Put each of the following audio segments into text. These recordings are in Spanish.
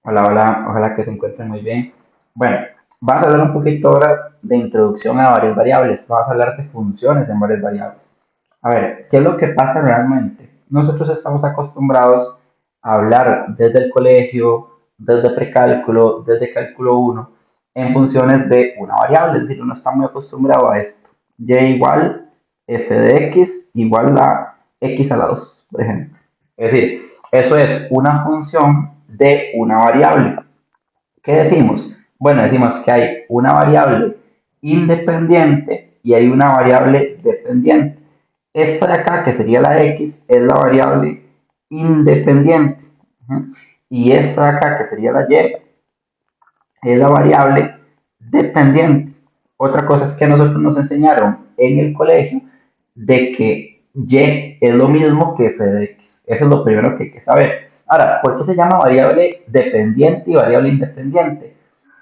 Hola, hola, ojalá que se encuentren muy bien. Bueno, vamos a hablar un poquito ahora de introducción a varias variables. Vamos a hablar de funciones en varias variables. A ver, ¿qué es lo que pasa realmente? Nosotros estamos acostumbrados a hablar desde el colegio, desde precálculo, desde cálculo uno, en funciones de una variable. Es decir, uno está muy acostumbrado a esto. Y igual f de x igual a x a la 2, por ejemplo. Es decir, eso es una función de una variable. ¿Qué decimos? Bueno, decimos que hay una variable independiente y hay una variable dependiente. Esta de acá, que sería la x, es la variable independiente. Y esta de acá, que sería la y, es la variable dependiente. Otra cosa es que a nosotros nos enseñaron en el colegio de que y es lo mismo que f de x. Eso es lo primero que hay que saber. Ahora, ¿por qué se llama variable dependiente y variable independiente?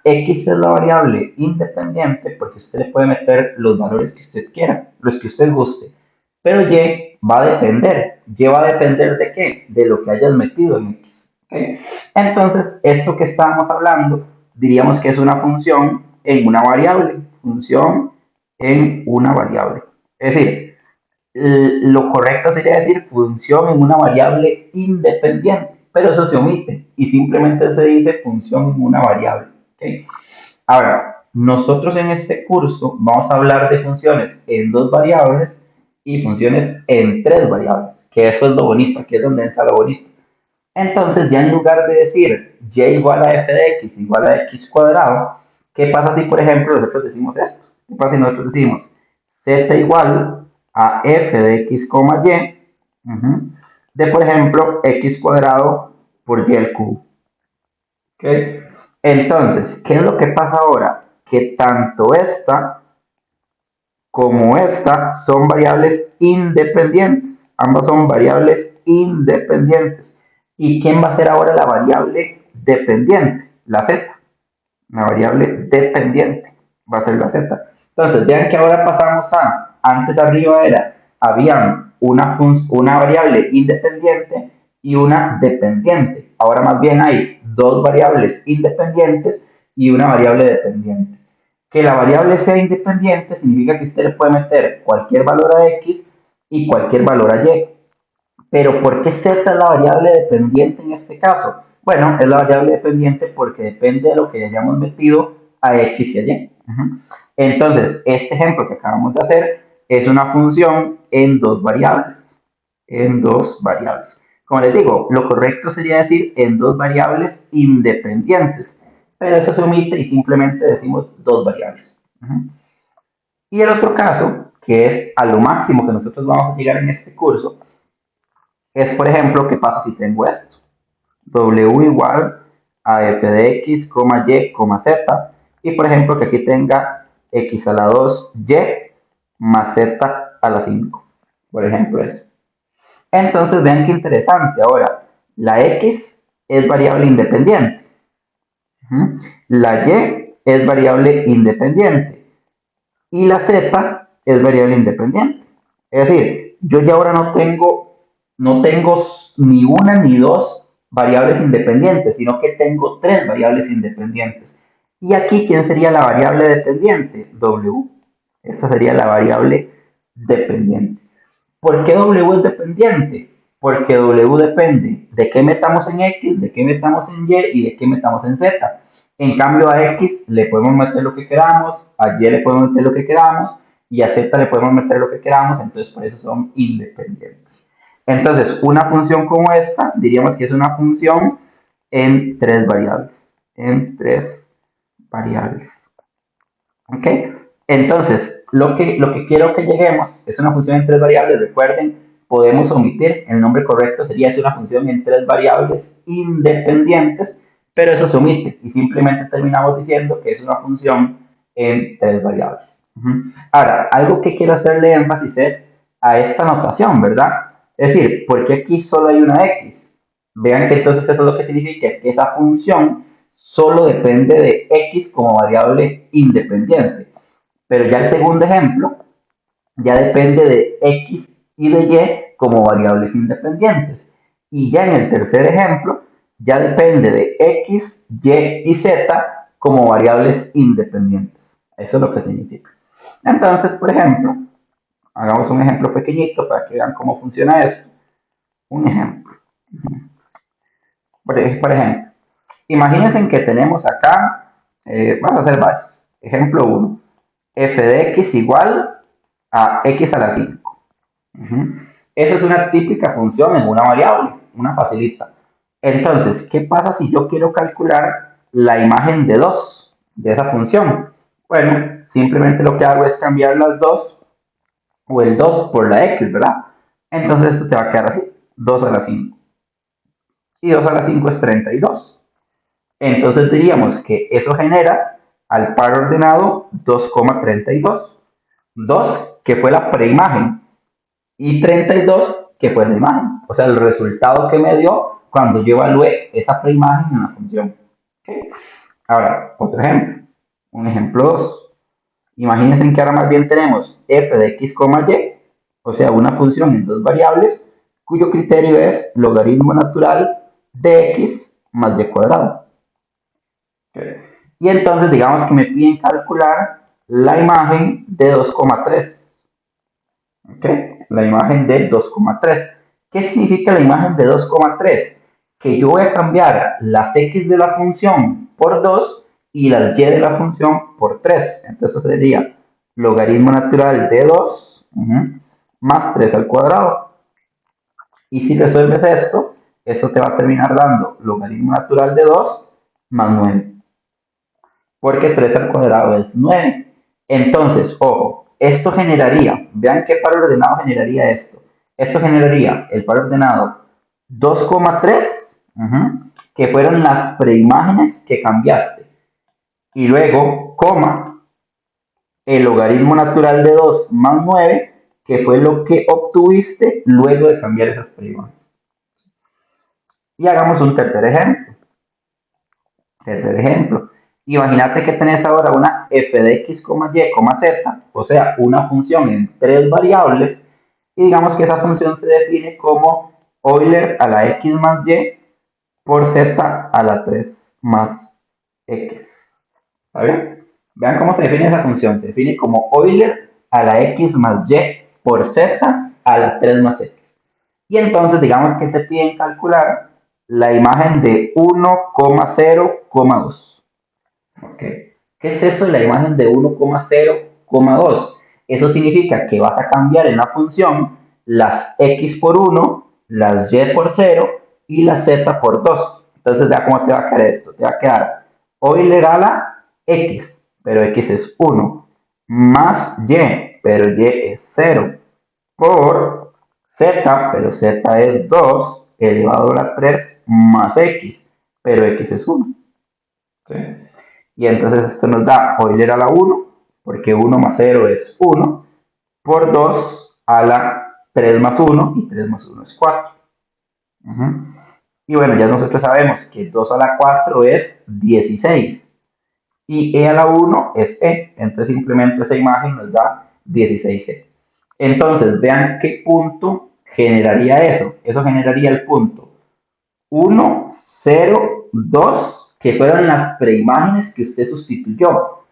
X es la variable independiente porque usted le puede meter los valores que usted quiera, los que usted guste. Pero y va a depender. ¿Y va a depender de qué? De lo que hayas metido en x. ¿Okay? Entonces, esto que estábamos hablando, diríamos que es una función en una variable. Función en una variable. Es decir, lo correcto sería decir función en una variable independiente, pero eso se omite y simplemente se dice función en una variable. ¿Okay? Ahora, nosotros en este curso vamos a hablar de funciones en dos variables y funciones en tres variables, que eso es lo bonito, aquí es donde entra lo bonito. Entonces, ya en lugar de decir y igual a f de x igual a x cuadrado, ¿qué pasa si, por ejemplo, nosotros decimos esto? ¿Qué pasa si nosotros decimos z igual a f de x, y, de, por ejemplo, x cuadrado por y al cubo? ¿Okay? Entonces, ¿qué es lo que pasa ahora? Que tanto esta como esta son variables independientes. Ambas son variables independientes. ¿Y quién va a ser ahora la variable dependiente? La z. La variable dependiente va a ser la z. Entonces, vean que ahora pasamos a, antes arriba era, habían una variable independiente y una dependiente. Ahora más bien hay dos variables independientes y una variable dependiente. Que la variable sea independiente significa que usted le puede meter cualquier valor a x y cualquier valor a y. Pero ¿por qué z es la variable dependiente en este caso? Bueno, es la variable dependiente porque depende de lo que hayamos metido a x y a y. Entonces, este ejemplo que acabamos de hacer es una función en dos variables. En dos variables. Como les digo, lo correcto sería decir en dos variables independientes, pero eso se omite y simplemente decimos dos variables. Y el otro caso, que es a lo máximo que nosotros vamos a llegar en este curso, es, por ejemplo, qué pasa si tengo esto. W igual a f de x, y, z. Y, por ejemplo, que aquí tenga x a la 2y más z a la 5. Por ejemplo, eso. Entonces, vean qué interesante. Ahora, la x es variable independiente. La y es variable independiente. Y la z es variable independiente. Es decir, yo ya ahora no tengo ni una ni dos variables independientes, sino que tengo tres variables independientes. Y aquí, ¿quién sería la variable dependiente? W. Esa sería la variable dependiente. ¿Por qué W es dependiente? Porque W depende de qué metamos en X, de qué metamos en Y y de qué metamos en Z. En cambio a X le podemos meter lo que queramos, a Y le podemos meter lo que queramos y a Z le podemos meter lo que queramos, entonces por eso son independientes. Entonces, una función como esta, diríamos que es una función en tres variables. En tres variables. ¿Ok? Entonces, lo que quiero que lleguemos es una función en tres variables. Recuerden, podemos omitir, el nombre correcto sería es una función en tres variables independientes, pero eso se omite y simplemente terminamos diciendo que es una función en tres variables. Ahora, algo que quiero hacerle énfasis es a esta notación, ¿verdad? Es decir, ¿por qué aquí solo hay una x? Vean que entonces eso lo que significa es que esa función solo depende de x como variable independiente. Pero ya el segundo ejemplo ya depende de x y de y como variables independientes. Y ya en el tercer ejemplo ya depende de X, Y y Z como variables independientes. Eso es lo que significa. Entonces, por ejemplo, hagamos un ejemplo pequeñito para que vean cómo funciona esto. Un ejemplo. Por ejemplo, imagínense que tenemos acá, vamos a hacer varios. Ejemplo uno, f de x igual a x a la 5. Esa es una típica función en una variable, una facilita. Entonces, ¿qué pasa si yo quiero calcular la imagen de 2 de esa función? Bueno, simplemente lo que hago es cambiar las 2 o el 2 por la x, ¿verdad? Entonces esto te va a quedar así, 2 a la 5. Y 2 a la 5 es 32. Entonces diríamos que eso genera al par ordenado 2,32. 2 que fue la preimagen y 32 que fue la imagen. O sea, el resultado que me dio cuando yo evalué esa preimagen en la función. ¿Okay? Ahora, otro ejemplo. Un ejemplo 2. Imagínense que ahora más bien tenemos f de x, y, o sea, una función en dos variables cuyo criterio es logaritmo natural de x más y cuadrado. Y entonces digamos que me piden calcular la imagen de 2,3. ¿Okay? La imagen de 2,3. ¿Qué significa la imagen de 2,3? Que yo voy a cambiar las x de la función por 2 y las y de la función por 3. Entonces sería logaritmo natural de 2 más 3 al cuadrado. Y si resuelves esto, eso te va a terminar dando logaritmo natural de 2 más 9. Porque 3 al cuadrado es 9. Entonces, ojo, esto generaría, vean qué par ordenado generaría esto. Esto generaría el par ordenado 2,3, que fueron las preimágenes que cambiaste. Y luego, coma, el logaritmo natural de 2 más 9, que fue lo que obtuviste luego de cambiar esas preimágenes. Y hagamos un tercer ejemplo. Tercer ejemplo. Imagínate que tenés ahora una f de x, y, z, o sea, una función en tres variables, y digamos que esa función se define como Euler a la x más y por z a la 3 más x. ¿Está bien? Vean cómo se define esa función. Se define como Euler a la x más y por z a la 3 más x. Y entonces digamos que te piden calcular la imagen de 1,0,2. Okay. ¿Qué es eso de la imagen de 1,0,2? Eso significa que vas a cambiar en la función las x por 1, las y por 0 y la z por 2. Entonces, ya cómo te va a quedar esto. Te va a quedar Euler a la x, pero x es 1, más y, pero y es 0, por z, pero z es 2, elevado a la 3, más x, pero x es 1. ¿Okay? Y entonces esto nos da Euler a la 1, porque 1 más 0 es 1, por 2 a la 3 más 1, y 3 más 1 es 4. Y bueno, ya nosotros sabemos que 2 a la 4 es 16. Y e a la 1 es e. Entonces simplemente esa imagen nos da 16e. Entonces vean qué punto generaría eso. Eso generaría el punto 1, 0, 2, que fueron las preimágenes que usted sustituyó,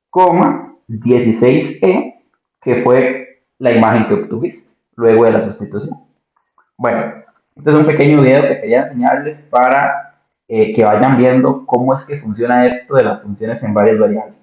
coma 16e, que fue la imagen que obtuviste luego de la sustitución. Bueno, este es un pequeño video que quería enseñarles para que vayan viendo cómo es que funciona esto de las funciones en varias variables.